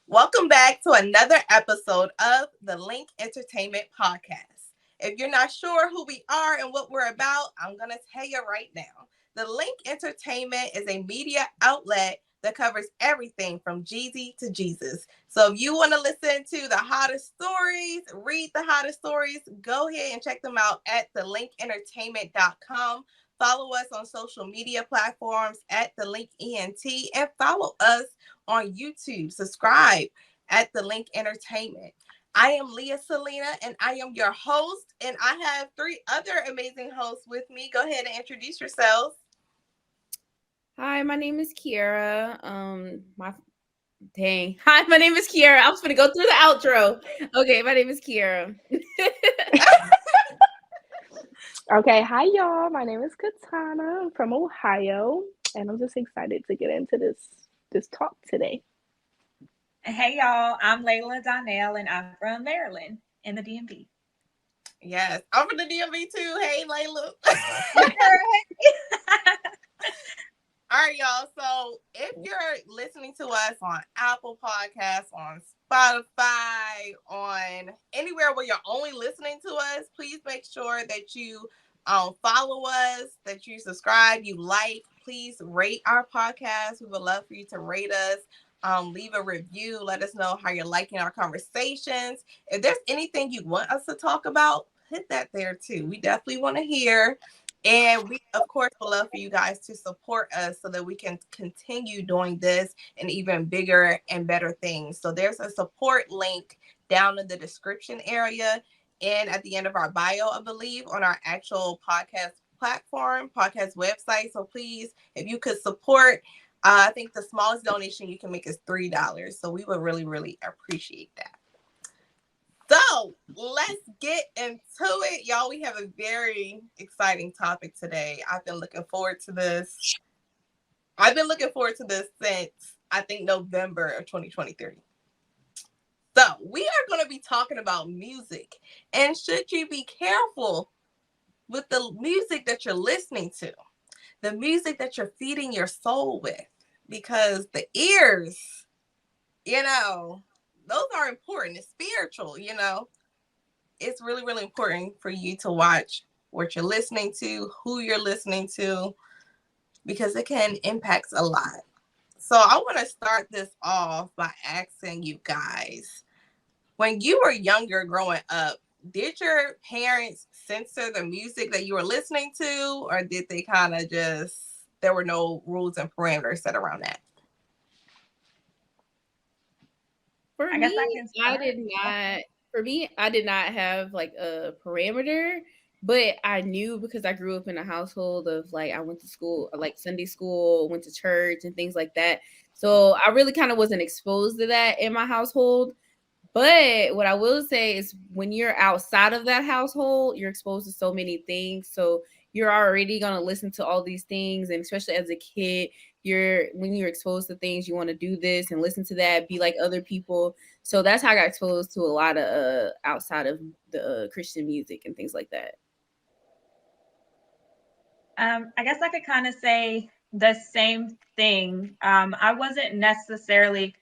Welcome back to another episode of the Link Entertainment Podcast. If you're not sure who we are and what we're about, I'm going to tell you right now. The Link Entertainment is a media outlet that covers everything from Jeezy to Jesus. So if you want to listen to the hottest stories, read the hottest stories, go ahead and check them out at thelinkentertainment.com. Follow us on social media platforms at the Link ENT and follow us on YouTube. Subscribe at the Link Entertainment. I am Leah Selena and I am your host, and I have three other amazing hosts with me. Go ahead and introduce yourselves. Hi, my name is Kiara. Hi, my name is Kiara. I was gonna go through the outro. Okay, my name is Kiara. Okay, hi y'all. My name is Katana. I'm from Ohio, and I'm just excited to get into this talk today. Hey y'all, I'm Layla Donnell and I'm from Maryland in the DMV. Yes, I'm from the DMV too. Hey, Layla. All right, y'all. So if you're listening to us on Apple Podcasts, on Spotify, on anywhere where you're only listening to us, please make sure that you follow us, that you subscribe, you like. Please rate our podcast. We would love for you to rate us. Leave a review. Let us know how you're liking our conversations. If there's anything you want us to talk about, hit that there too. We definitely want to hear. And we, of course, would love for you guys to support us so that we can continue doing this and even bigger and better things. So there's a support link down in the description area and at the end of our bio, I believe, on our actual podcast platform, podcast website. So please, if you could support, I think the smallest donation you can make is $3. So we would really, really appreciate that. So let's get into it. Y'all, we have a very exciting topic today. I've been looking forward to this. Since I think November of 2023. So we are going to be talking about music. And should you be careful with the music that you're listening to? The music that you're feeding your soul with? Because the ears, those are important. It's spiritual. It's really, really important for you to watch what you're listening to, who you're listening to, because it can impact a lot. So I want to start this off by asking you guys, when you were younger growing up, did your parents censor the music that you were listening to, or did they kind of there were no rules and parameters set around that? For I guess I me, can I start. did not. For me, I did not have like a parameter, but I knew because I grew up in a household of like I went to school, like Sunday school, went to church and things like that. So I really kind of wasn't exposed to that in my household. But what I will say is when you're outside of that household, you're exposed to so many things. So you're already going to listen to all these things. And especially as a kid, when you're exposed to things, you want to do this and listen to that, be like other people. So that's how I got exposed to a lot of outside of the Christian music and things like that. I guess I could kind of say the same thing. I wasn't necessarily,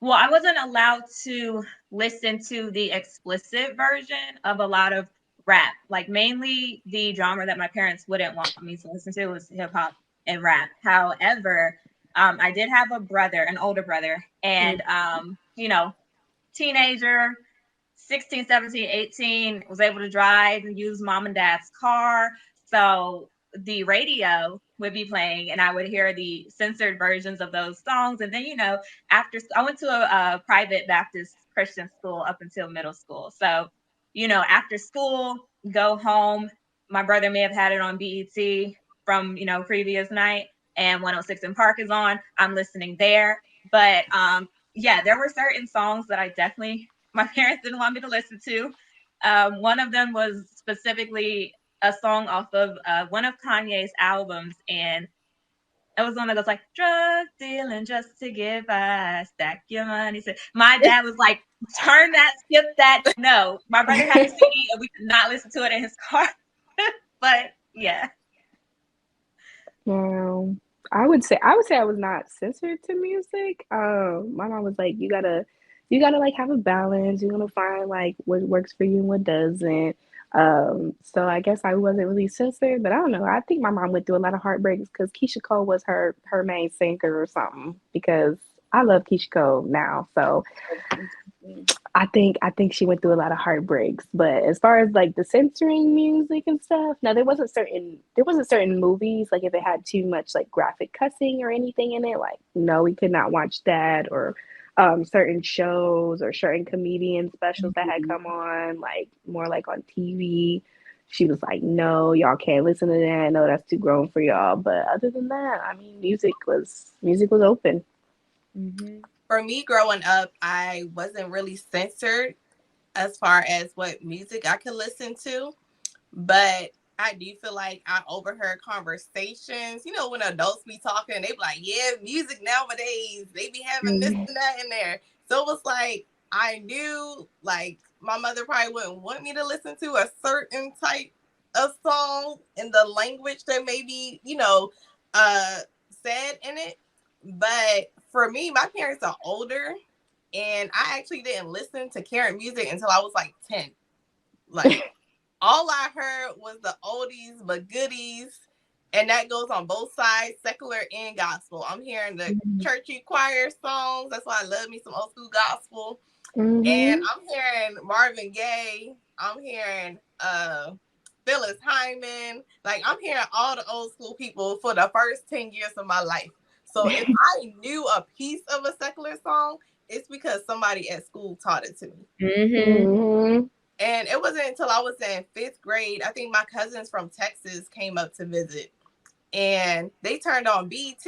well, I wasn't allowed to listen to the explicit version of a lot of rap. Like mainly the genre that my parents wouldn't want me to listen to was hip hop and rap. However, I did have a brother, an older brother, and teenager, 16, 17, 18, was able to drive and use mom and dad's car. So the radio would be playing and I would hear the censored versions of those songs. And then, after I went to a private Baptist Christian school up until middle school. So, after school, go home. My brother may have had it on BET from, previous night, and 106 in Park is on. I'm listening there. But yeah, there were certain songs that I definitely, my parents didn't want me to listen to. One of them was specifically a song off of one of Kanye's albums, and it was one that goes like, drug dealing just to get by, stack your money. So my dad was like, turn that, skip that. No, my brother had a CD and we could not listen to it in his car. But yeah. I would say I was not censored to music. My mom was like, you gotta you gotta like have a balance. You're gonna find like what works for you and what doesn't. So I guess I wasn't really censored, but I don't know. I think my mom went through a lot of heartbreaks because Keisha Cole was her main sinker or something. Because I love Keisha Cole now, so I think she went through a lot of heartbreaks. But as far as like the censoring music and stuff, no, there wasn't certain movies like if it had too much like graphic cussing or anything in it, like no, we could not watch that or certain shows or certain comedian specials that had come on, like more like on TV. She was like, no, y'all can't listen to that. No, that's too grown for y'all. But other than that, I mean, music was open. Mm-hmm. For me growing up, I wasn't really censored as far as what music I could listen to, but I do feel like I overheard conversations. You know, when adults be talking, they be like, "Yeah, music nowadays, they be having this Mhm. and that in there." So it was like I knew, like my mother probably wouldn't want me to listen to a certain type of song in the language that maybe uh said in it. But for me, my parents are older, and I actually didn't listen to current music until I was like 10. Like all I heard was the oldies but goodies, and that goes on both sides, secular and gospel. I'm hearing the churchy choir songs. That's why I love me some old school gospel. And Mhm. I'm hearing Marvin Gaye. I'm hearing Phyllis Hyman. Like I'm hearing all the old school people for the first 10 years of my life. So if I knew a piece of a secular song, it's because somebody at school taught it to me. Mm-hmm. Mhm. And it wasn't until I was in 5th grade, I think my cousins from Texas came up to visit, and they turned on BET.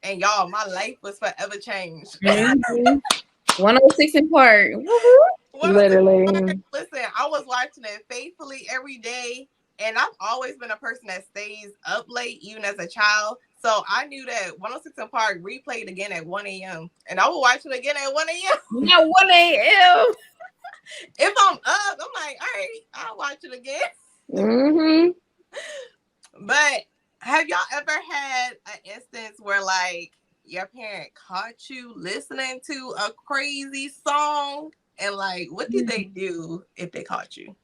And y'all, my life was forever changed. Mm-hmm. 106 in Park. Woo-hoo. What was it? Literally. Listen, I was watching it faithfully every day, and I've always been a person that stays up late, even as a child. So I knew that 106 in Park replayed again at 1 a.m. And I would watch it again at 1 a.m. Now 1 a.m. If I'm up, I'm like, all right, I'll watch it again. Mhm. But have y'all ever had an instance where like your parent caught you listening to a crazy song, and like what did they do if they caught you?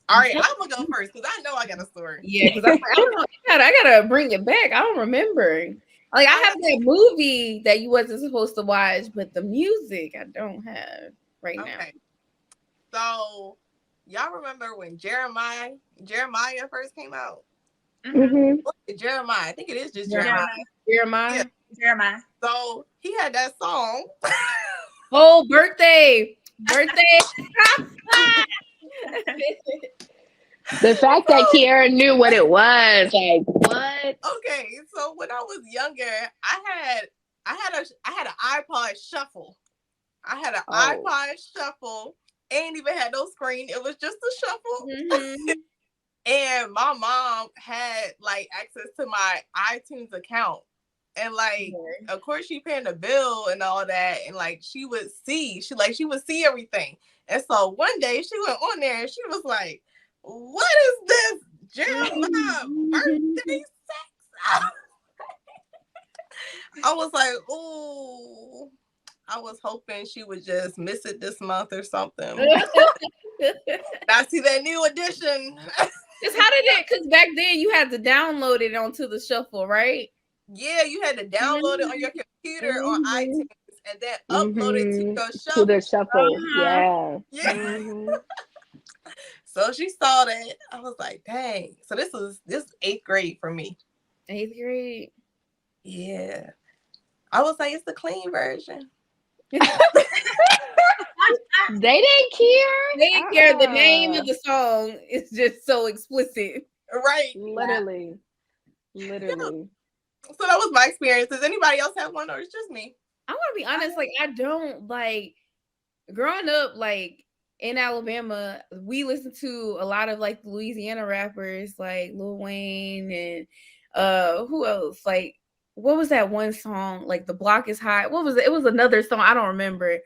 All right, I'm gonna go first because I know I got a story. Yeah, because I don't know. I gotta bring it back. I don't remember. Like I have that movie that you wasn't supposed to watch, but the music I don't have right now. Okay, so y'all remember when Jeremiah first came out? Mhm. Jeremiah, I think it is just Jeremiah. Jeremiah. Jeremiah. Jeremiah. So he had that song. Oh, birthday. The fact that So, Kiara knew what it was, like what? okay, so when I was younger, I had an iPod Shuffle. I had an Oh. iPod Shuffle. Ain't even had no screen. It was just a shuffle. Mm-hmm. And my mom had like access to my iTunes account. And like, of course, she paying the bill and all that. And like, she would see everything. And so one day she went on there and she was like, "What is this Jeremiah birthday sex?" I was like, "Ooh." I was hoping she would just miss it this month or something. I see that new edition. Because how did it? Because back then you had to download it onto the shuffle, right? Yeah, you had to download it on your computer or Mhm. iTunes and then upload it to Mhm. your To the shuffle. shuffle. Yeah. Yeah. Mhm. So she saw that. I was like, dang. So this 8th grade for me. 8th grade. Yeah. I was like, it's the clean version. They didn't care. They didn't care. The name of the song is just so explicit. Right. Literally. Yeah. Literally. So that was my experience. Does anybody else have one or it's just me? I want to be honest, like I don't like growing up like in Alabama, we listened to a lot of like Louisiana rappers like Lil Wayne and who else? Like what was that one song? Like The Block is Hot. What was it? It was another song. I don't remember.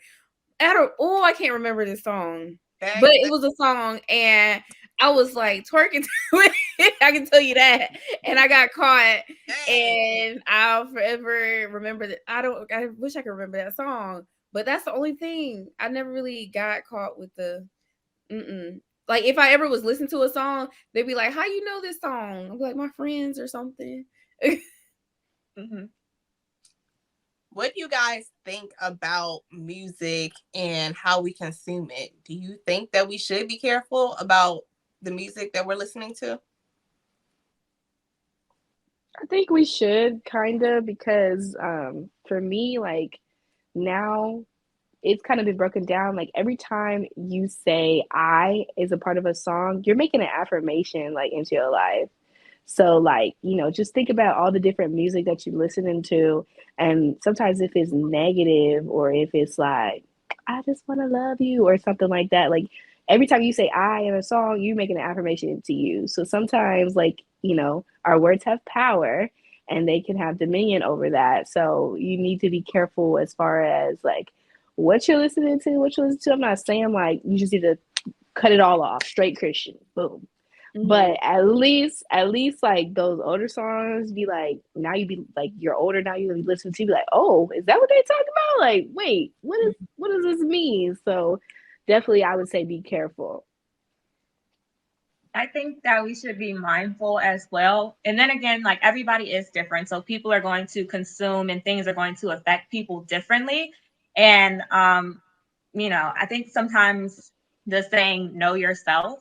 I can't remember this song. But it was a song and I was like twerking to it. I can tell you that. And I got caught. Dang. And I'll forever remember that. I wish I could remember that song. But that's the only thing. I never really got caught with the like if I ever was listening to a song, they'd be like, "How you know this song?" I'm like, "My friends or something." Mm-hmm. What do you guys think about music and how we consume it? Do you think that we should be careful about the music that we're listening to? I think we should kind of because for me, like now it's kind of been broken down. Like every time you say I is a part of a song, you're making an affirmation like into your life. So like, just think about all the different music that you're listening to. And sometimes if it's negative or if it's like, I just want to love you or something like that, like every time you say I in a song, you're making an affirmation to you. So sometimes like, our words have power and they can have dominion over that. So you need to be careful as far as like what you're listening to, what you listen to. I'm not saying like you just need to cut it all off, straight Christian, boom. But at least like those older songs be like now you be like you're older now you listen to be like, oh, is that what they talk about? Like, wait, what does this mean? So definitely I would say be careful. I think that we should be mindful as well. And then again, like everybody is different. So people are going to consume and things are going to affect people differently. And I think sometimes the saying know yourself,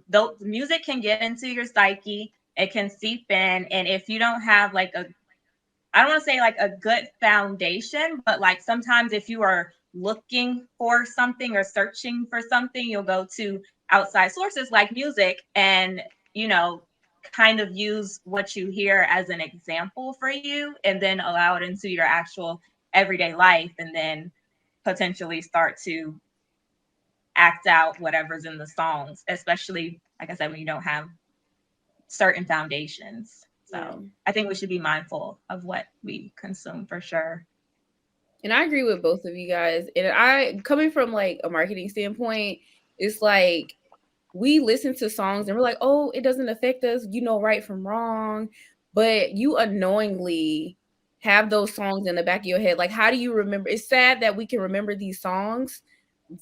though music can get into your psyche, it can seep in. And if you don't have like I don't want to say like a good foundation, but like sometimes if you are looking for something or searching for something, you'll go to outside sources like music and, you know, kind of use what you hear as an example for you and then allow it into your actual everyday life and then potentially start to act out whatever's in the songs, especially, like I said, when you don't have certain foundations. Yeah. So I think we should be mindful of what we consume for sure. And I agree with both of you guys. And I coming from like a marketing standpoint, it's like we listen to songs and we're like, oh, it doesn't affect us, right from wrong. But you unknowingly have those songs in the back of your head. Like, how do you remember? It's sad that we can remember these songs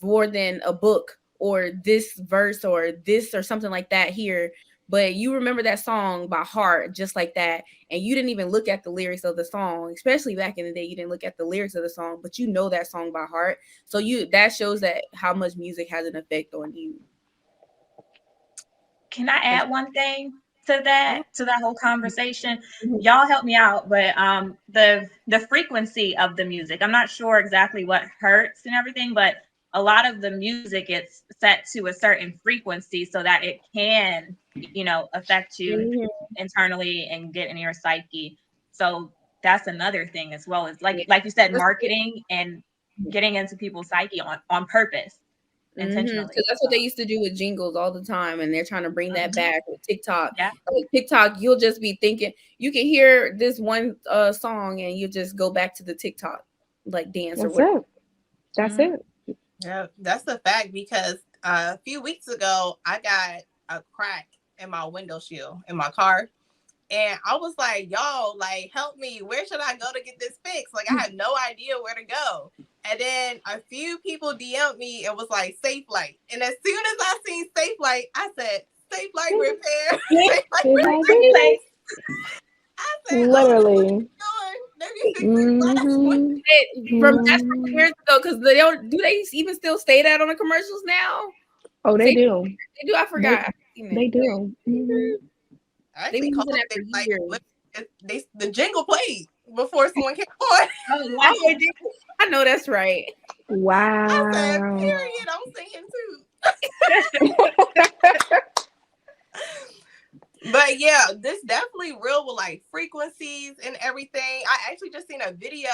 more than a book or this verse or this or something like that here. But you remember that song by heart just like that. And you didn't even look at the lyrics of the song, especially back in the day. You didn't look at the lyrics of the song, but you know that song by heart. So that shows that how much music has an effect on you. Can I add one thing to that whole conversation? Mhm. Y'all help me out, but the frequency of the music. I'm not sure exactly what hertz and everything, but a lot of the music it's set to a certain frequency so that it can, affect you Mhm. internally and get in your psyche. So that's another thing as well as Yeah. like you said, marketing and getting into people's psyche on purpose, Because intentionally. that's what they used to do with jingles all the time, and they're trying to bring that Mhm. back with TikTok. Yeah. Like TikTok, you'll just be thinking you can hear this one song, and you just go back to the TikTok like dance or That's whatever. it. That's Mhm. it. Yeah, that's a fact because a few weeks ago I got a crack in my window shield in my car. And I was like, y'all, like, help me. Where should I go to get this fixed? Like, I had no idea where to go. And then a few people DM'd me and was like, Safe Light. And as soon as I seen Safe Light, I said, Safe Light repair. Safe Light If I repair. did Marketplace. it, I said, oh, that's what literally. you're doing. Let me fix this last one. Mm-hmm. That's from Mm-hmm. years ago because they don't. Do they even still say that on the commercials now? Oh, they Say do. they do. I They forgot. I've seen they it. do. Mm-hmm. I They've actually been called using that it for like years. the jingle played before someone came on. Oh Oh, wow. it did. I know that's right. I said, Wow. period. I'm singing too. But yeah, this definitely real with like frequencies and everything. I actually just seen a video.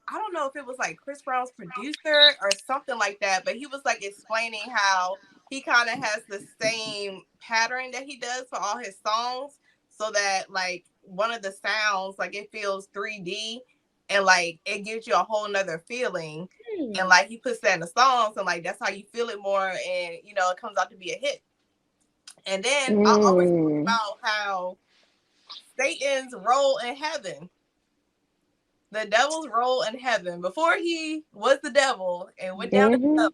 I don't know if it was like Chris Brown's producer or something like that, but he was like explaining how he kind of has the same pattern that he does for all his songs, so that like one of the sounds like it feels 3D and like it gives you a whole nother feeling. And like he puts that in the songs and like that's how you feel it more, and it comes out to be a hit. And then I always talk about how Satan's role in heaven, the devil's role in heaven, before he was the devil and went down to hell,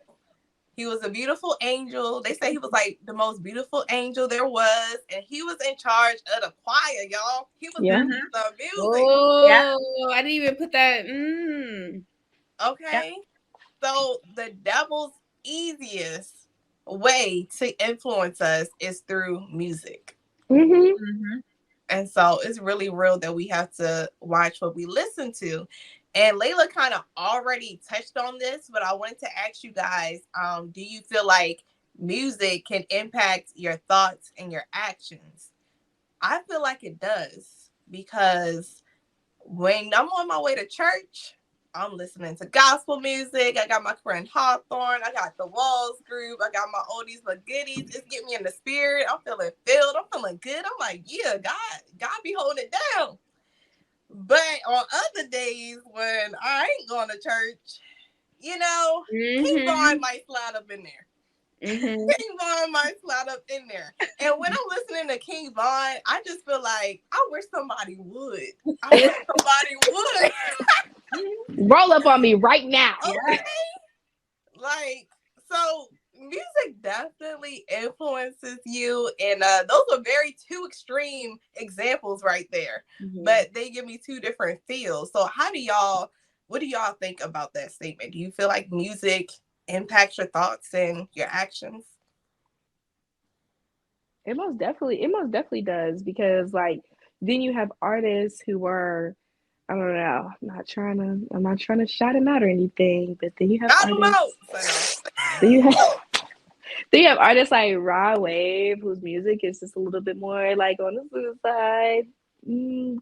he was a beautiful angel. They say he was like the most beautiful angel there was, and he was in charge of the choir, y'all. He was the music. Oh, I didn't even put that. Okay, so the devil's easiest way to influence us is through music. And so it's really real that we have to watch what we listen to. And Layla kind of already touched on this, but I wanted to ask you guys, do you feel like music can impact your thoughts and your actions? I feel like it does, because when I'm on my way to church, I'm listening to gospel music. I got my friend Hawthorne. I got the Walls group. I got my oldies but goodies. It's getting me in the spirit. I'm feeling filled. I'm feeling good. I'm like, yeah, God be holding it down. But on other days when I ain't going to church, King Von might slide up in there. King Von might slide up in there. And when I'm listening to King Von, I just feel like I wish somebody would. Roll up on me right now. Okay. Like, so music definitely influences you. And those are very two extreme examples right there. But they give me two different feels. So what do y'all think about that statement? Do you feel like music impacts your thoughts and your actions? It most definitely does, because like then you have artists who are, I don't know, I'm not trying to shout him out or anything, but then you have artists like Rod Wave, whose music is just a little bit more like on the suicide,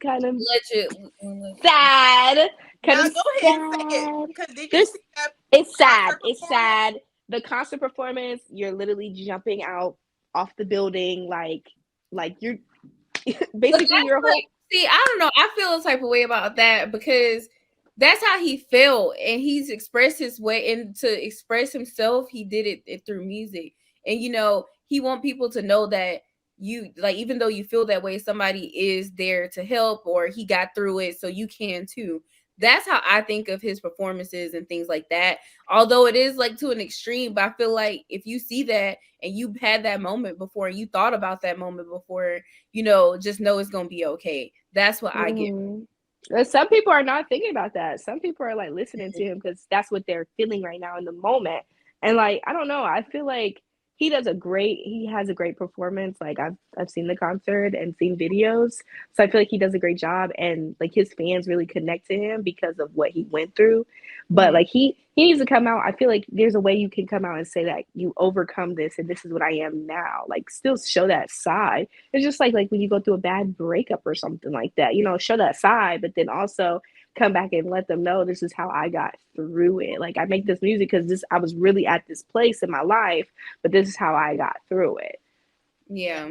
kind of sad. Kind of go ahead and say it. Because did you see that? It's sad. It's sad. The concert performance, you're literally jumping out off the building, like you're basically your whole. See, I don't know. I feel a type of way about that, because that's how he felt, and he's expressed his way, and to express himself, he did it through music. And he want people to know that you, like, even though you feel that way, somebody is there to help, or he got through it, so you can too. That's how I think of his performances and things like that. Although it is like to an extreme, but I feel like if you see that and you had that moment before, and you thought about that moment before, just know it's gonna be okay. That's what I get. Some people are not thinking about that. Some people are like listening to him because that's what they're feeling right now in the moment. And like, I don't know, I feel like he has a great performance. Like I've seen the concert and seen videos. So I feel like he does a great job, and like his fans really connect to him because of what he went through. But like he needs to come out. I feel like there's a way you can come out and say that you overcome this and this is what I am now. Like still show that side. It's just like when you go through a bad breakup or something like that, show that side, but then also come back and let them know this is how I got through it. Like I make this music because I was really at this place in my life, but this is how I got through it. Yeah.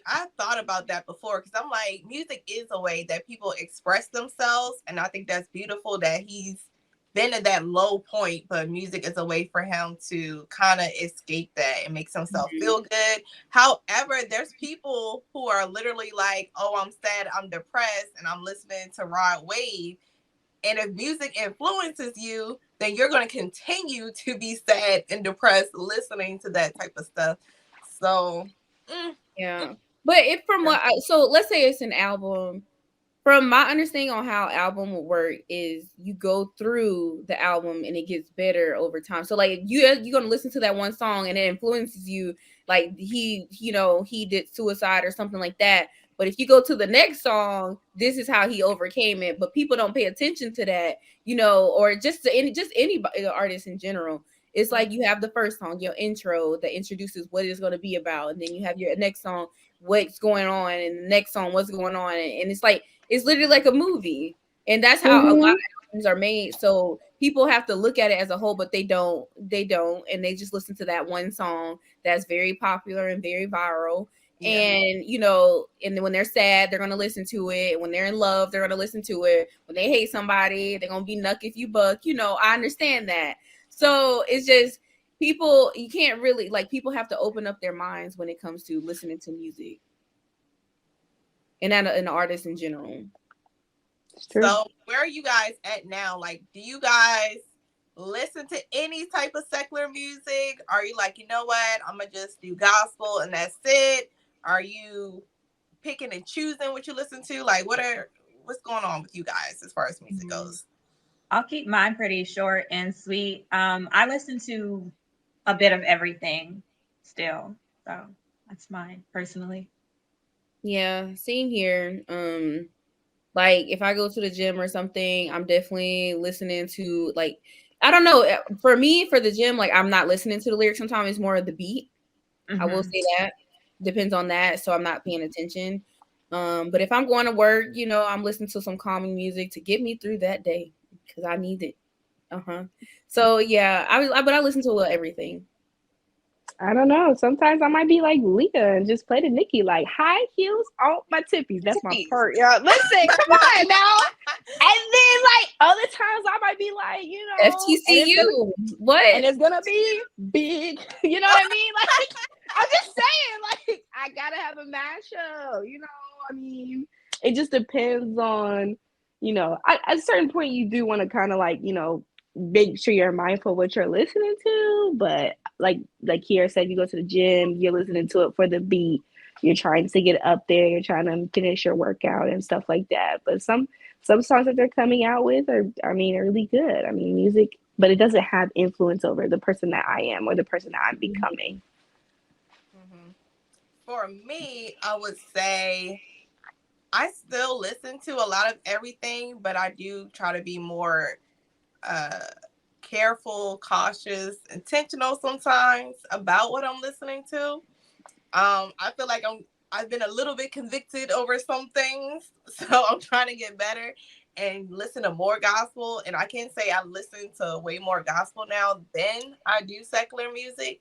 I thought about that before, because I'm like, music is a way that people express themselves, and I think that's beautiful that he's been at that low point, but music is a way for him to kind of escape that and makes himself feel good. However, there's people who are literally like, oh, I'm sad, I'm depressed, and I'm listening to Rod Wave. And if music influences you, then you're going to continue to be sad and depressed listening to that type of stuff. So, yeah. But so let's say it's an album. From my understanding on how album will work is you go through the album and it gets better over time. So like you're gonna listen to that one song and it influences you, like he did suicide or something like that. But if you go to the next song, this is how he overcame it. But people don't pay attention to that, or just any artist in general. It's like you have the first song, your intro that introduces what it's going to be about, and then you have your next song, what's going on, and the next song, what's going on, and it's like it's literally like a movie, and that's how a lot of albums are made. So people have to look at it as a whole, but they don't, and they just listen to that one song that's very popular and very viral. Yeah. And and then when they're sad, they're gonna listen to it. When they're in love, they're gonna listen to it. When they hate somebody, they're gonna be nuck if you buck. I understand that. So it's just people, you can't really, like, people have to open up their minds when it comes to listening to music and an artist in general. So where are you guys at now? Like, do you guys listen to any type of secular music? Are you like, you know what, I'm gonna just do gospel and that's it? Are you picking and choosing what you listen to? Like, what's going on with you guys as far as music goes? I'll keep mine pretty short and sweet. I listen to a bit of everything still, so that's mine personally. Yeah, same here. Like if I go to the gym or something, I'm definitely listening to, like, I don't know. For me, for the gym, like I'm not listening to the lyrics. Sometimes it's more of the beat. I will say that depends on that. So I'm not paying attention. But if I'm going to work, you know, I'm listening to some calming music to get me through that day because I need it. So yeah, but I listen to a little everything. I don't know. Sometimes I might be like Leah and just play the Nicki, like high heels on my tippies. That's my part, y'all. Listen, come on now. And then like other times I might be like, you know, FTCU. And it's gonna be big. You know what I mean? Like I'm just saying, like I gotta have a mashup. You know, I mean, it just depends on, you know, at a certain point you do want to kind of like, you know, make sure you're mindful of what you're listening to, but like Kiera said, you go to the gym, you're listening to it for the beat, you're trying to get up there, you're trying to finish your workout and stuff like that. But some songs that they're coming out with are really good. I mean, music, but it doesn't have influence over the person that I am or the person that I'm becoming. For me, I would say I still listen to a lot of everything, but I do try to be more careful, cautious, intentional sometimes about what I'm listening to. I feel like I've been a little bit convicted over some things, so I'm trying to get better and listen to more gospel. And I can say I listen to way more gospel now than I do secular music.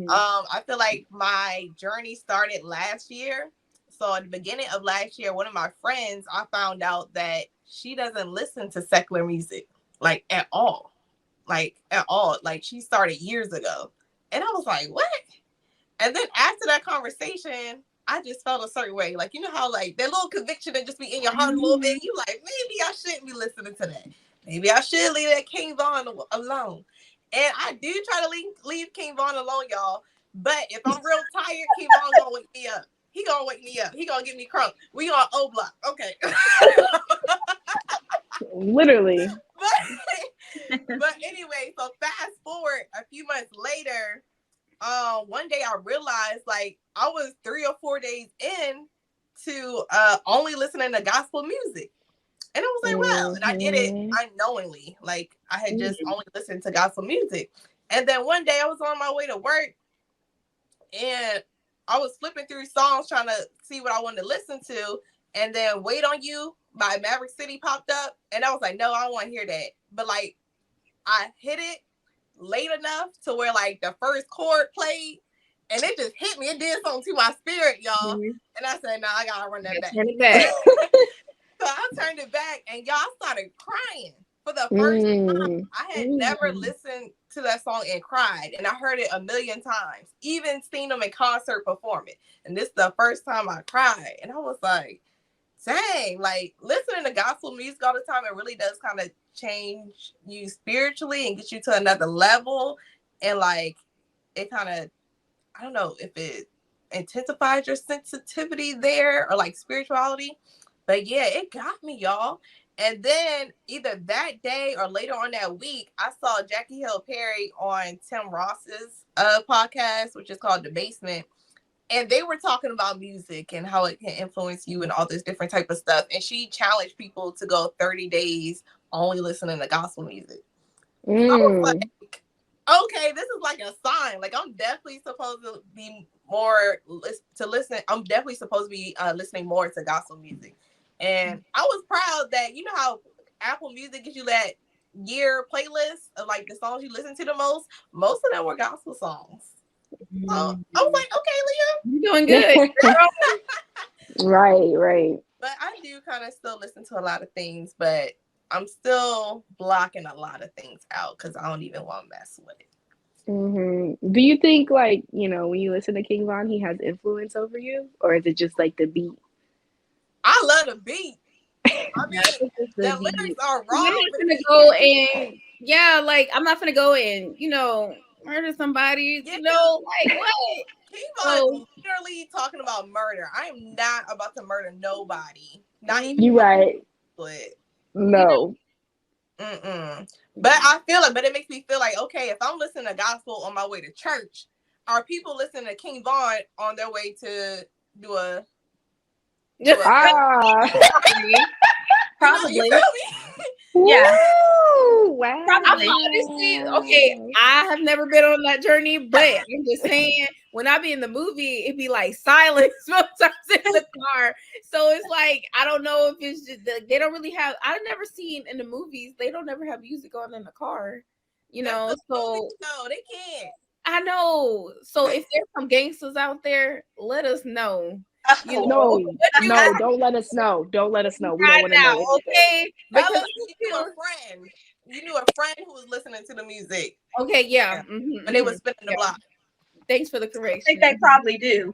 I feel like my journey started last year. So at the beginning of last year, one of my friends, I found out that she doesn't listen to secular music like at all. Like at all. Like she started years ago. And I was like, what? And then after that conversation, I just felt a certain way. Like, you know how like that little conviction that just be in your heart a little bit. You like, maybe I shouldn't be listening to that. Maybe I should leave that King Von alone. And I do try to leave King Von alone, y'all. But if I'm real tired, King Von gonna wake me up. He gonna wake me up. He gonna give me crunk. We on O Block. Okay. Literally. But anyway, so fast forward a few months later, one day I realized like I was 3 or 4 days in to only listening to gospel music. And I was like, wow. And I did it unknowingly. Like I had just only listened to gospel music. And then one day I was on my way to work and I was flipping through songs trying to see what I wanted to listen to. And then Wait on You by Maverick City popped up. And I was like, no, I don't want to hear that. But like I hit it late enough to where like the first chord played and it just hit me. It did something to my spirit, y'all. And I said, no, I gotta run that back. Turn it back. So I turned it back and y'all started crying for the first time. I had never listened to that song and cried, and I heard it a million times, even seen them in concert perform it. And this is the first time I cried. And I was like, dang, like listening to gospel music all the time, it really does kind of change you spiritually and get you to another level. And like it kind of, I don't know if it intensifies your sensitivity there or like spirituality. But yeah, it got me, y'all. And then either that day or later on that week, I saw Jackie Hill Perry on Tim Ross's podcast, which is called The Basement. And they were talking about music and how it can influence you and all this different type of stuff. And she challenged people to go 30 days only listening to gospel music. So I was like, okay, this is like a sign. Like I'm definitely supposed to be more to listen. I'm definitely supposed to be listening more to gospel music. And I was proud that, you know how Apple Music gives you that year playlist of like the songs you listen to the most? Most of them were gospel songs. So I was like, okay, Leah, you're doing good. Right. But I do kind of still listen to a lot of things, but I'm still blocking a lot of things out because I don't even want to mess with it. Do you think, like, when you listen to King Von, he has influence over you, or is it just like the beat? I love the beat. I Yeah, mean, this is the the lyrics beat. are 'Cause I'm raw, not but gonna they go catchy. and like I'm not gonna go and murder somebody. Yeah, Like what? Kevon So literally talking about murder. I am not about to murder nobody. Not even You mhm. my right? blood. You know, No. But I feel it. But it makes me feel like, okay, if I'm listening to gospel on my way to church, are people listening to King Von on their way to do a do a? Ah. You Probably. feel me? Yeah. Woo! I'm Probably. honestly okay. Wow. I have never been on that journey, but I'm just saying when I be in the movie, it'd be like silence sometimes in the car. So it's like I don't know if it's just they don't really have. I've never seen in the movies they don't ever have music on in the car. That's the movie. So No, they can't. I know. So if there's some gangsters out there, let us know. Oh, No, no, don't let us know. Don't let us know. We don't Right want to now, know anything. okay? Tell Because us you knew a friend. You knew a friend who was listening to the music. okay, yeah. When they was spinning the Yeah. block. Thanks for the I think correction. they probably do.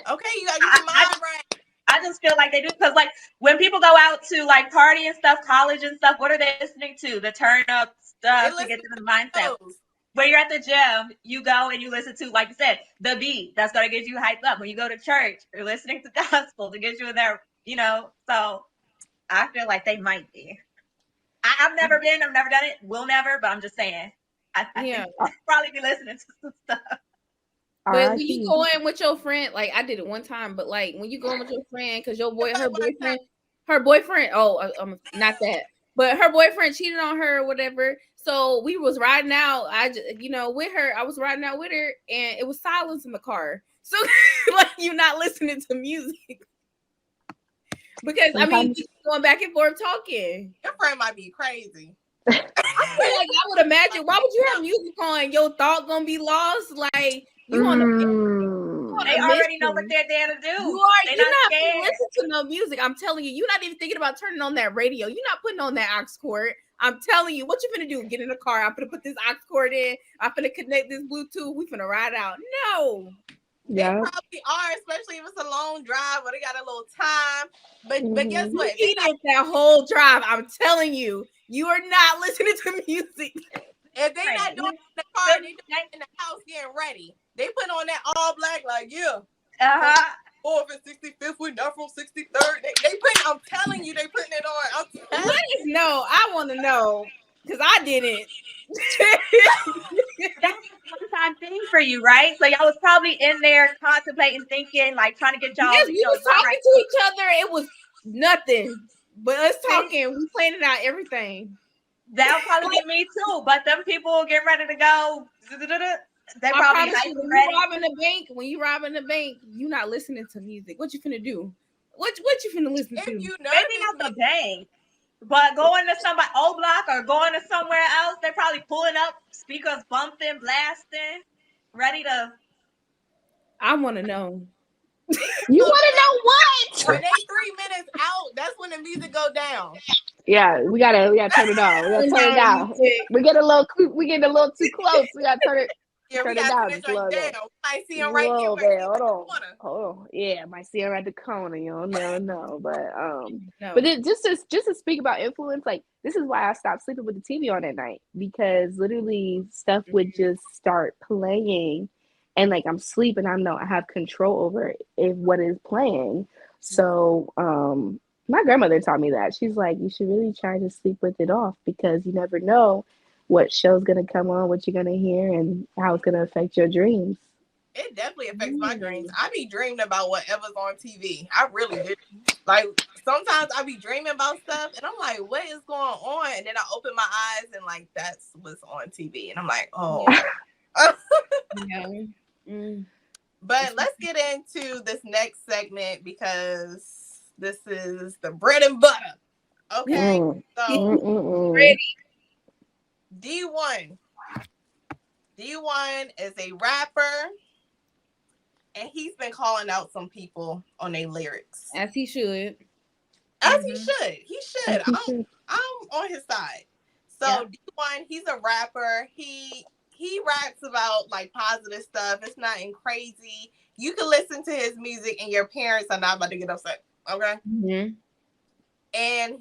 Okay, you got your mind right. I just feel like they do because, like, when people go out to like party and stuff, college and stuff, what are they listening to? The turn up They stuff to listen get to to the mindset. those. When you're at the gym, you go and you listen to, like you said, the beat. That's gonna get you hyped up. When you go to church, you're listening to gospel to get you in there. So I feel like they might be. I've never been. I've never done it. Will never. But I'm just saying. I Yeah. think probably be listening to some stuff. But when you R.I.P. go in with your friend, like I did it one time, but like when you go in with your friend, because her boyfriend, not that, but her boyfriend cheated on her or whatever. So we was riding out, with her, I was riding out with her, and it was silence in the car. So like you're not listening to music because I mean Sometimes. we going back and forth talking. Your friend might be crazy. I feel like I would imagine. Why would you have music on? Your thought gonna be lost. Like you on They a already know what mission. they're there to do. They're You're not not gonna scared. listen to no music. I'm telling you, you're not even thinking about turning on that radio. You're not putting on that aux cord. I'm telling you, what you finna do? Get in the car. I'm gonna put this aux cord in. I'm gonna connect this Bluetooth. We finna ride out. No. They Yeah. probably are, especially if it's a long drive or they got a little time. But guess Mm-hmm. what? You idiot that whole drive. I'm telling you, you are not listening to music. If they not doing it in the car, they doing it in the house getting ready. They put on that all black, like, yeah. Or if it's 65th, we're not from 63rd. I'm telling you, they putting it on. Let us know. I want to know because I didn't. That's a one-time thing for you, right? So y'all was probably in there contemplating, thinking, like trying to get y'all, Yes, we was talking right. to each other. It was nothing but us See? talking. We planning out everything. That'll probably be me too. But them people getting ready to go. They I probably promise hype you, and ready. when you robbing the bank, you not listening to music. What you finna do? What you finna listen If to? you Maybe nervous, not the bank, but going to somebody old block or going to somewhere else, they're probably pulling up speakers, bumping, blasting, ready to. I want to know. You want to know what? when they 3 minutes out, that's when the music go down. Yeah, we gotta turn it on. We gotta turn it down. We get a little too close. We gotta turn it. Yeah, we Turn it got down to just turn a it little down. bit. We might see A him right here. little We might bit. see him Hold at the on. corner. Oh yeah, might see her at the corner. You'll never know. No. But then just to speak about influence, like this is why I stopped sleeping with the TV on at night, because literally stuff would just start playing, and like I'm sleeping, I know I have control over it, if what is playing. So my grandmother taught me that. She's like, you should really try to sleep with it off, because you never know what show's gonna come on, what you're gonna hear, and how it's gonna affect your dreams. It definitely affects my dreams. I be dreaming about whatever's on TV. I really do. Like sometimes I be dreaming about stuff, and I'm like, "What is going on?" And then I open my eyes, and like that's what's on TV, and I'm like, "Oh." Yeah. Mm. But let's get into this next segment because this is the bread and butter. Okay, so Ready. Dee-1. Dee-1 is a rapper, and he's been calling out some people on their lyrics. As he should. As he should. He should. As he should. I'm on his side. So Yeah. Dee-1, he's a rapper. He he raps about like positive stuff. It's nothing crazy. You can listen to his music and your parents are not about to get upset. Okay. Mm-hmm. And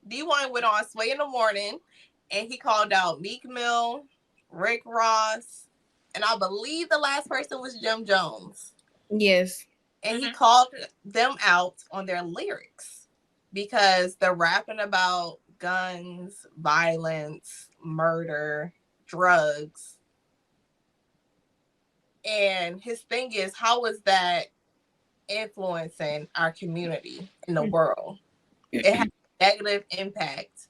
Dee-1 went on Sway in the Morning and he called out Meek Mill, Rick Ross, and I believe the last person was Jim Jones. Yes. And he called them out on their lyrics because they're rapping about guns, violence, murder, drugs. And his thing is, how is that influencing our community in the world? It has a negative impact.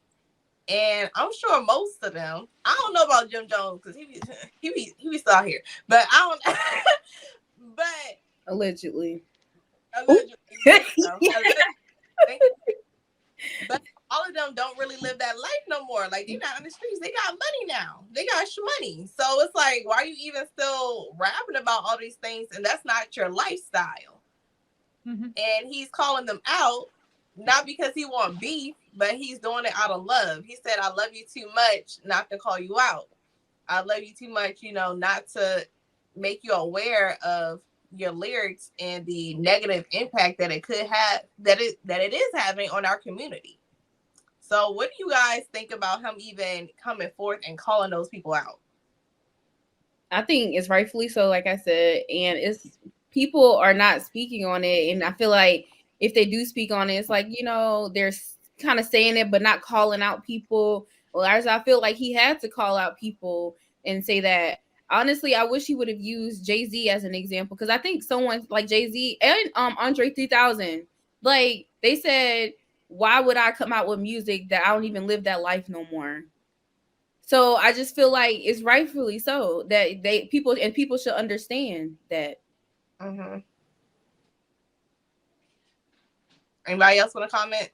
And I'm sure most of them, I don't know about Jim Jones because he be still out here. But I don't but Allegedly. allegedly, but all of them don't really live that life no more. Like they're not in the streets. They got money now. They got money. So it's like, why are you even still rapping about all these things? And that's not your lifestyle. Mm-hmm. And he's calling them out, not because he want beef, but he's doing it out of love. He said, I love you too much not to call you out. I love you too much, not to make you aware of your lyrics and the negative impact that it could have, that it is having on our community. So what do you guys think about him even coming forth and calling those people out? I think it's rightfully so, like I said, and it's people are not speaking on it, and I feel like if they do speak on it, it's like, they're kind of saying it but not calling out people. Well, as I feel like he had to call out people and say that. Honestly, I wish he would have used Jay-Z as an example, because I think someone like Jay-Z and Andre 3000, like they said, why would I come out with music that I don't even live that life no more? So I just feel like it's rightfully so that people should understand that. Mm-hmm. Anybody else want to comment?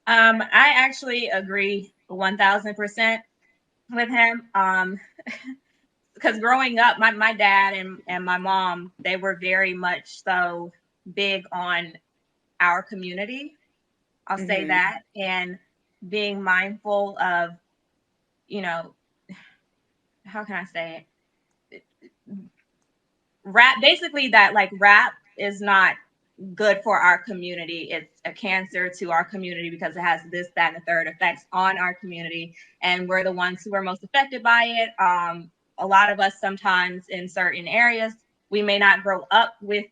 I actually agree 1000% with him. Because growing up, my dad and my mom, they were very much so big on our community. I'll say that, and being mindful of, how can I say it? Rap, basically that like rap is not good for our community. It's a cancer to our community because it has this, that, and the third effects on our community. And we're the ones who are most affected by it. A lot of us sometimes in certain areas, we may not grow up with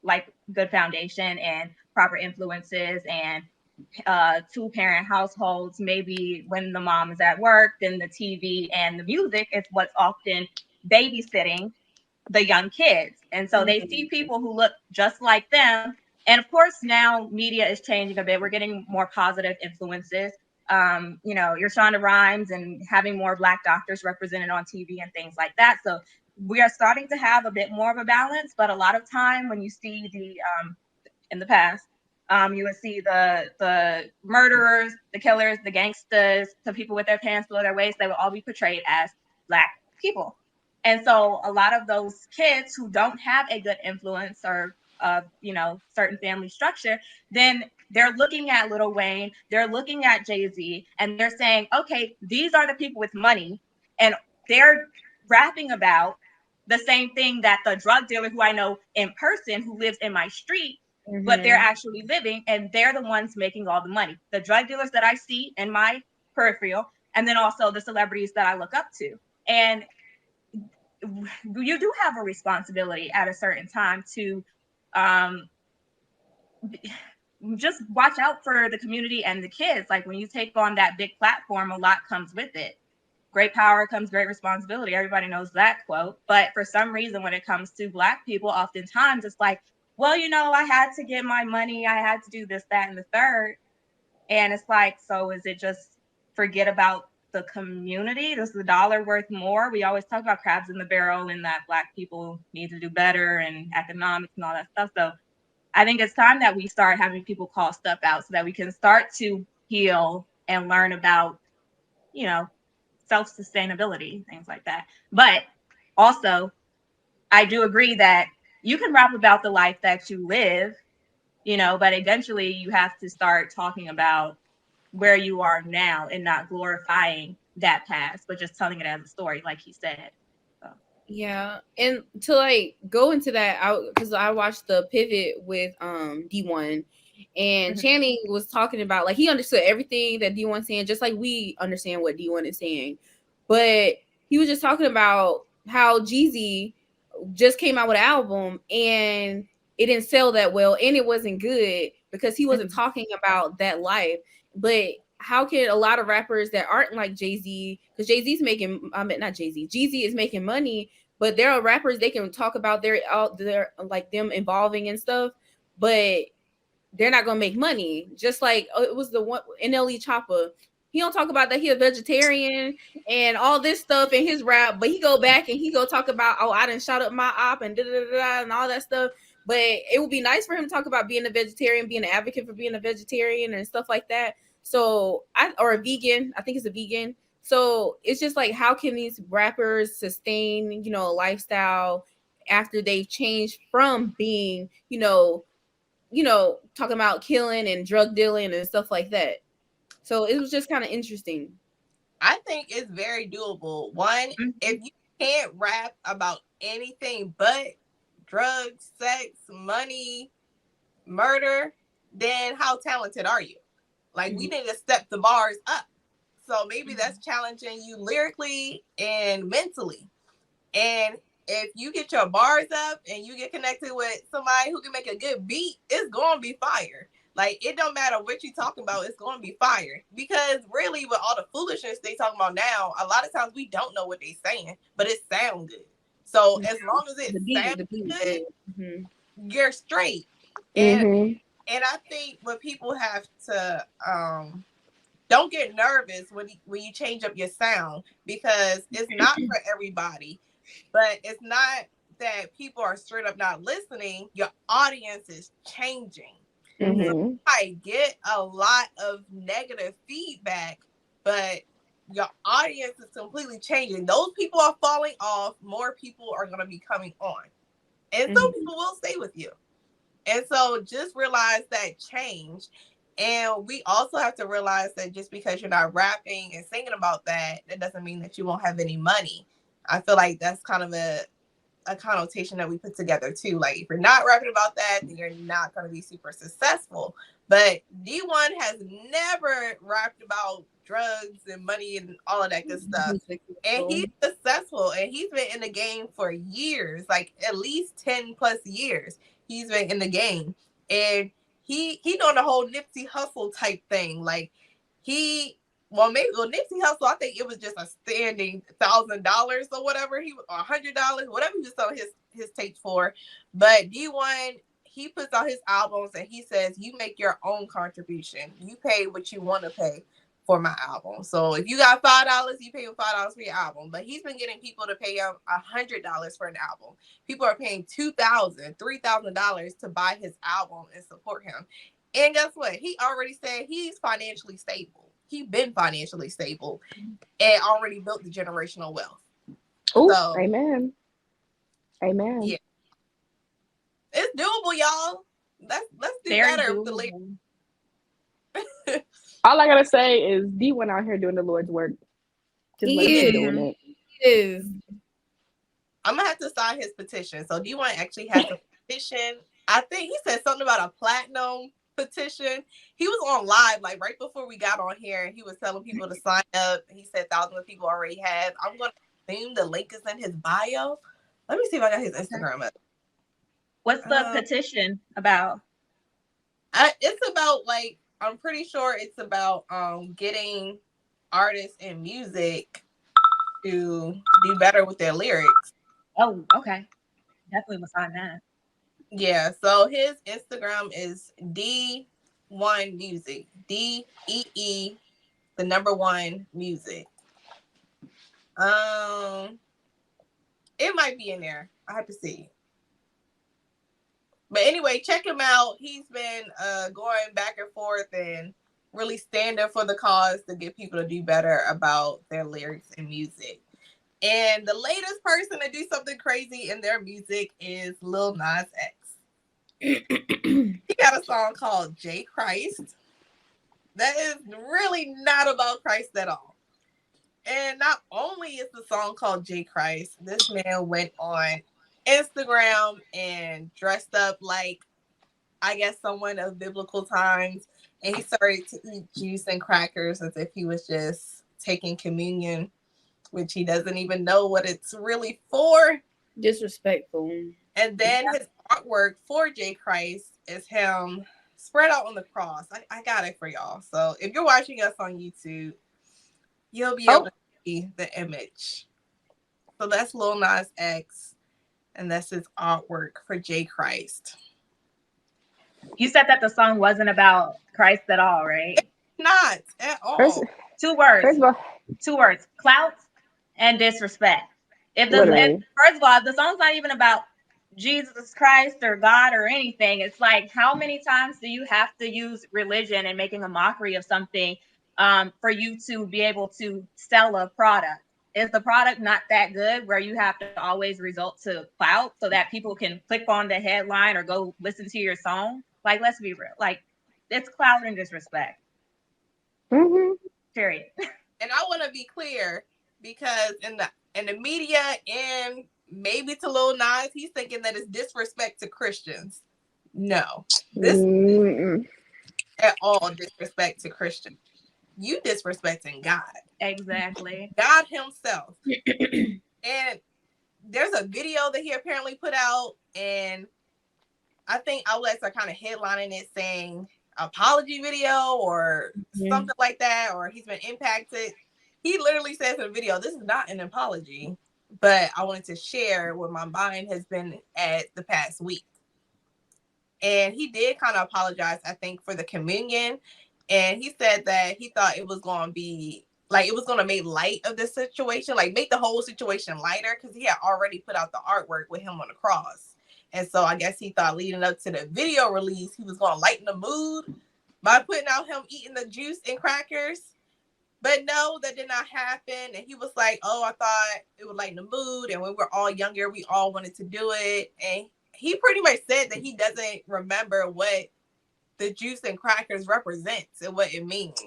like good foundation and proper influences and two-parent households. Maybe when the mom is at work, then the TV and the music is what's often babysitting the young kids. And so they see people who look just like them. And of course, now media is changing a bit. We're getting more positive influences. Your Shonda Rhimes and having more Black doctors represented on TV and things like that. So we are starting to have a bit more of a balance. But a lot of time when you see in the past, you would see the murderers, the killers, the gangsters, the people with their pants below their waist, they would all be portrayed as Black people. And so a lot of those kids who don't have a good influence or certain family structure, then they're looking at Lil Wayne, they're looking at Jay-Z, and they're saying, okay, these are the people with money, and they're rapping about the same thing that the drug dealer who I know in person who lives in my street, but they're actually living, and they're the ones making all the money. The drug dealers that I see in my peripheral, and then also the celebrities that I look up to. And you do have a responsibility at a certain time to just watch out for the community and the kids. Like when you take on that big platform, a lot comes with it. Great power comes great responsibility. Everybody knows that quote. But for some reason, when it comes to Black people, oftentimes it's like, well, I had to get my money. I had to do this, that, and the third. And it's like, so is it just forget about the community? Does the dollar worth more? We always talk about crabs in the barrel and that Black people need to do better and economics and all that stuff. So I think it's time that we start having people call stuff out so that we can start to heal and learn about, self-sustainability, things like that. But also, I do agree that you can rap about the life that you live, but eventually you have to start talking about where you are now and not glorifying that past, but just telling it as a story, like he said. So. Yeah, and to like go into that, because I watched the pivot with Dee-1, and Channing was talking about like he understood everything that Dee-1 saying, just like we understand what Dee-1 is saying, but he was just talking about how Jeezy just came out with an album and it didn't sell that well and it wasn't good because he wasn't talking about that life. But how can a lot of rappers that aren't like Jay-Z, because Jay-Z's making, I mean, not Jay-Z, Jeezy is making money, but there are rappers they can talk about their like them evolving and stuff, but they're not gonna make money. Just like it was the one NLE Choppa. He don't talk about that he a vegetarian and all this stuff in his rap, but he go back and he go talk about, oh, I didn't shot up my op and da da da and all that stuff. But it would be nice for him to talk about being a vegetarian, being an advocate for being a vegetarian and stuff like that. So or a vegan. I think it's a vegan. So it's just like, how can these rappers sustain, a lifestyle after they've changed from being, talking about killing and drug dealing and stuff like that. So it was just kind of interesting. I think it's very doable. One, if you can't rap about anything but drugs, sex, money, murder, then how talented are you? Like, we need to step the bars up. So maybe that's challenging you lyrically and mentally. And if you get your bars up and you get connected with somebody who can make a good beat, it's going to be fire. Like, it don't matter what you talking about, it's going to be fire. Because really, with all the foolishness they talking about now, a lot of times we don't know what they saying, but it sounds good. So as long as it sounds good, you're straight. And I think what people have to don't get nervous when you change up your sound, because it's not for everybody. But it's not that people are straight up not listening. Your audience is changing. So I get a lot of negative feedback, but your audience is completely changing. Those people are falling off. More people are going to be coming on. And some people will stay with you. And so just realize that change. And we also have to realize that just because you're not rapping and singing about that, that doesn't mean that you won't have any money. I feel like that's kind of a connotation that we put together too. Like, if you're not rapping about that, then you're not going to be super successful. But Dee-1 has never rapped about drugs and money and all of that good stuff. And he's successful, and he's been in the game for years, like at least 10 plus years. He's been in the game, and he doing the whole Nipsey Hussle type thing. Like, Nipsey Hussle, I think it was just a standing $1,000 or whatever, or $100, whatever he was selling his tapes for. But Dee-1, he puts out his albums and he says, you make your own contribution. You pay what you want to pay for my album. So if you got $5, you pay him $5 for your album. But he's been getting people to pay him $100 for an album. People are paying $2,000, $3,000 to buy his album and support him. And guess what? He already said he's financially stable. He's been financially stable and already built the generational wealth. Oh, so, amen. Yeah. It's doable, y'all. Let's do better with the lyrics. All I gotta say is Dee-1 out here doing the Lord's work. Just he doing it. He is. I'm gonna have to sign his petition. So Dee-1 actually has a petition. I think he said something about a platinum petition. He was on live like right before we got on here, and he was telling people to sign up. He said thousands of people already have. I'm gonna assume the link is in his bio. Let me see if I got his Instagram up. What's the petition about? It's about, like, I'm pretty sure it's about getting artists in music to do better with their lyrics. Oh, okay. Definitely will sign that. Yeah, so his Instagram is Dee-1 Music. DEE, the number 1 music. It might be in there. I have to see. But anyway, check him out. He's been going back and forth and really standing for the cause to get people to do better about their lyrics and music. And the latest person to do something crazy in their music is Lil Nas X. He got a song called J Christ. That is really not about Christ at all. And not only is the song called J Christ, this man went on Instagram and dressed up like, I guess, someone of biblical times. And he started to eat juice and crackers as if he was just taking communion, which he doesn't even know what it's really for. Disrespectful. And then his artwork for J Christ is him spread out on the cross. I got it for y'all. So if you're watching us on YouTube, you'll be able to see the image. So that's Lil Nas X, and that's his artwork for J Christ. You said that the song wasn't about Christ at all, right? It's not at all. Two words. First of all, clout and disrespect. First of all, the song's not even about Jesus Christ or God or anything. It's like, how many times do you have to use religion and making a mockery of something for you to be able to sell a product? Is the product not that good where you have to always resort to clout so that people can click on the headline or go listen to your song? Like, let's be real. Like, it's clout and disrespect. Mm-hmm. Period. And I want to be clear, because in the media and maybe to Lil Nas, he's thinking that it's disrespect to Christians. No, this is at all disrespect to Christians. You disrespecting God. Exactly. God himself. And there's a video that he apparently put out, and I think outlets are kind of headlining it saying apology video or something like that, or he's been impacted. He literally says in the video, this is not an apology, but I wanted to share where my mind has been at the past week. And he did kind of apologize, I think, for the communion. And he said that he thought it was going to be like, it was going to make light of the situation, like make the whole situation lighter, because he had already put out the artwork with him on the cross. And so I guess he thought leading up to the video release, he was going to lighten the mood by putting out him eating the juice and crackers. But no, that did not happen. And he was like, oh, I thought it would lighten the mood. And when we were all younger, we all wanted to do it. And he pretty much said that he doesn't remember what the juice and crackers represents and what it means.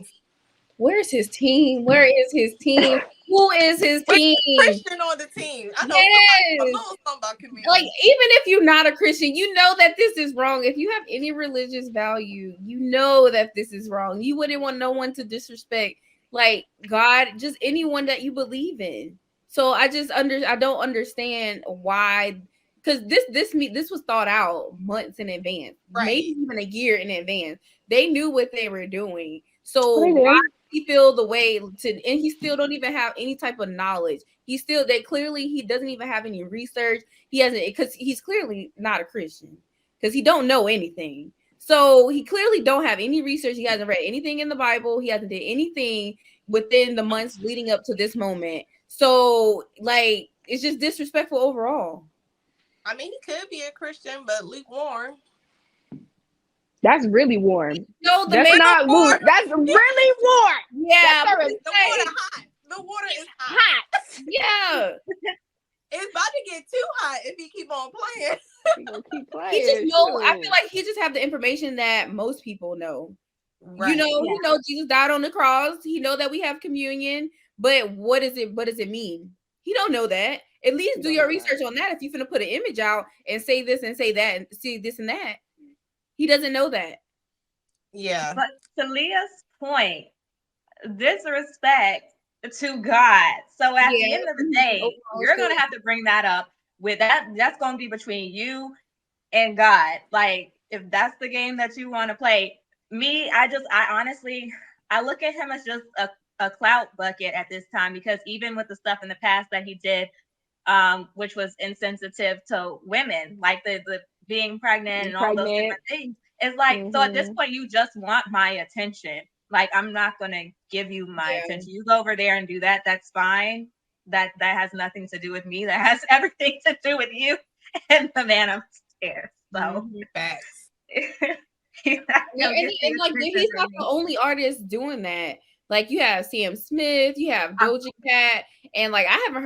Where's his team? Where is his team? Who is his team? Christian on the team. I know a little something about community. Like, even if you're not a Christian, you know that this is wrong. If you have any religious value, you know that this is wrong. You wouldn't want no one to disrespect, like, God, just anyone that you believe in. So I don't understand why, because this was thought out months in advance, right? Maybe even a year in advance. They knew what they were doing. So why he feel the way and he still don't even have any type of knowledge. He doesn't even have any research. He hasn't, because he's clearly not a Christian, because he don't know anything. So he clearly don't have any research. He hasn't read anything in the Bible. He hasn't did anything within the months leading up to this moment. So, like, it's just disrespectful overall. I mean, he could be a Christian, but lukewarm. That's really warm. No, that's not warm. That's really warm. Yeah, the water hot. The water is hot. Yeah. It's about to get too hot if he keep on playing. He just know. I feel like he just have the information that most people know. Right. He know Jesus died on the cross. He know that we have communion, but what does it mean? He don't know that. At least do your research on that. If you're gonna put an image out and say this and say that and see this and that. He doesn't know that. Yeah. But to Leah's point, disrespect to God. So at the end of the day, you're going to have to bring that up with that. That's going to be between you and God. Like, if that's the game that you want to play, I honestly look at him as just a clout bucket at this time, because even with the stuff in the past that he did, which was insensitive to women, like the being pregnant and all those different things. It's like, so at this point, you just want my attention. Like, I'm not going to give you my attention. You go over there and do that. That's fine. That has nothing to do with me. That has everything to do with you and the man upstairs. So facts. And like, he's not the only artist doing that. Like, you have Sam Smith, you have Doja Cat, and like, I haven't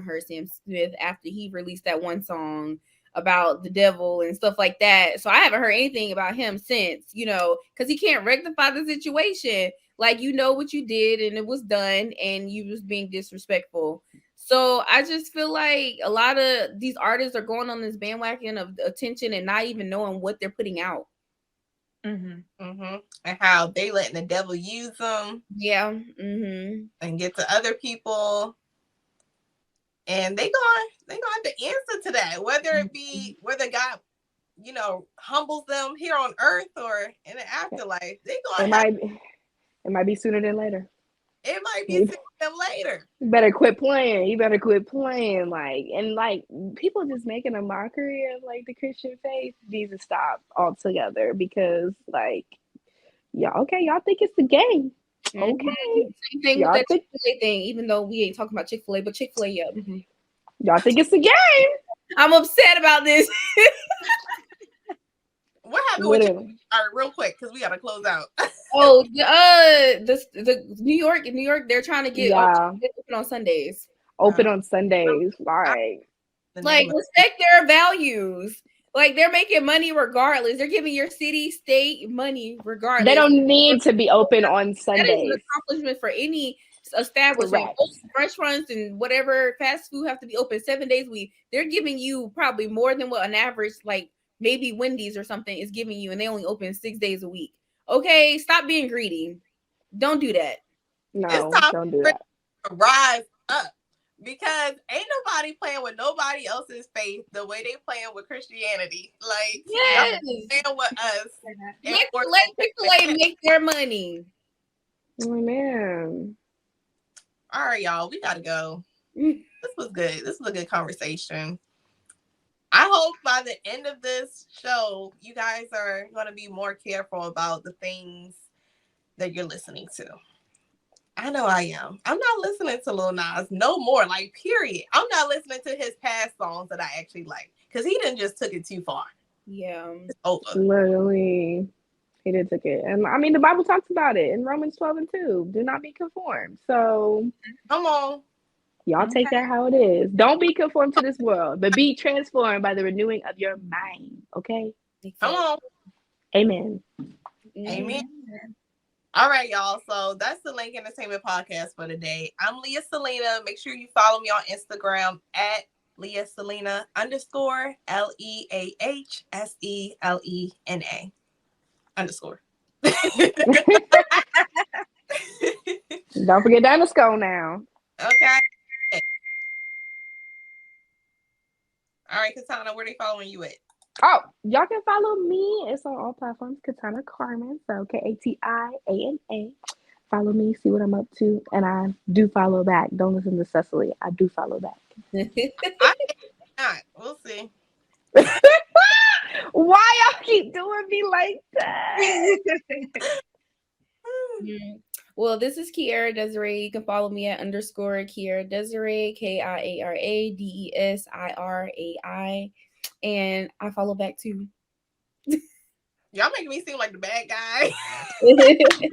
heard Sam Smith after he released that one song about the devil and stuff like that. So I haven't heard anything about him since, because he can't rectify the situation. Like, you know what you did and it was done and you was being disrespectful. So I just feel like a lot of these artists are going on this bandwagon of attention and not even knowing what they're putting out. And how they letting the devil use them. Yeah. And get to other people. And they gonna have to answer to that, whether it be whether God, humbles them here on earth or in the afterlife. They gonna it might be sooner than later. It might be sooner than later. You better quit playing. You better quit playing. Like people just making a mockery of like the Christian faith needs to stop altogether because y'all think it's the game. Okay. Same thing with that Chick-fil-A thing, even though we ain't talking about Chick-fil-A, but Chick-fil-A, yeah. Y'all think it's the game. I'm upset about this. What happened with you? All right, real quick, because we gotta close out. The New York, they're trying to get open on Sundays. Open on Sundays, like respect their values. Like, they're making money regardless. They're giving your city, state money regardless. They don't need to be open on Sundays. That is an accomplishment for any establishment. Restaurants and whatever fast food have to be open 7 days a week. They're giving you probably more than what an average, like maybe Wendy's or something, is giving you, and they only open 6 days a week. Okay, stop being greedy. Don't do that. No, it's time don't do that. Rise up. Because ain't nobody playing with nobody else's faith the way they playing with Christianity. Like, yes, playing with us. Let Chick-fil-A make their money. Oh, man. All right, y'all. We gotta go. This was good. This was a good conversation. I hope by the end of this show, you guys are going to be more careful about the things that you're listening to. I know I am. I'm not listening to Lil Nas no more, like, period. I'm not listening to his past songs that I actually like because he done just took it too far. Yeah. It's over. Literally, he did took it. And I mean, the Bible talks about it in Romans 12:2. Do not be conformed. So, come on. Y'all take that how it is. Don't be conformed to this world, but be transformed by the renewing of your mind. Okay? Come on. Amen. Amen. All right, y'all. So that's the Link Entertainment Podcast for today. I'm Leah Selena. Make sure you follow me on Instagram at Leah Selena _ LEAHSELENA _ Don't forget the underscore now. Okay. All right, Katana, where they following you at? Oh, y'all can follow me. It's on all platforms. Katana Carmen. So KATIANA. Follow me, see what I'm up to. And I do follow back. Don't listen to Cecily. I do follow back. We'll see. Why y'all keep doing me like that? Well, this is Kiara Desiree. You can follow me at _ Kiara Desiree, KIARA DESIRAI. And I follow back too. Y'all making me seem like the bad guy.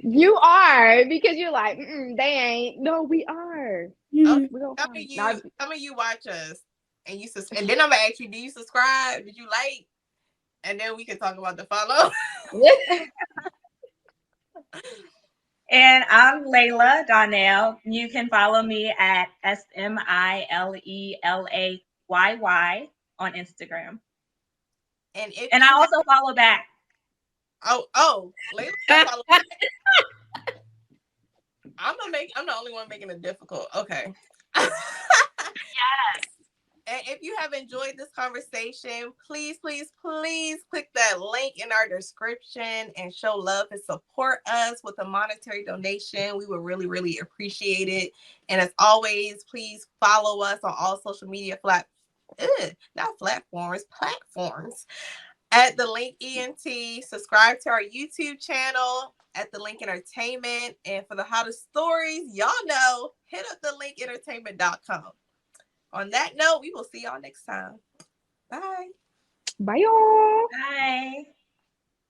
You are, because you're like, they ain't. No, we are. Okay. Some of you watch us and and then I'm gonna ask you, do you subscribe? Did you like? And then we can talk about the follow. And I'm Layla Donnell. You can follow me at SMILELAYY on Instagram. And I also follow back. Oh, Layla follow back. I'm the only one making it difficult. Okay. Yes. And if you have enjoyed this conversation, please, please, please click that link in our description and show love and support us with a monetary donation. We would really, really appreciate it. And as always, please follow us on all social media platforms at The Link ENT. Subscribe to our YouTube channel at The Link Entertainment. And for the hottest stories, y'all know, hit up thelinkentertainment.com. On that note, we will see y'all next time. Bye. Bye, y'all. Bye.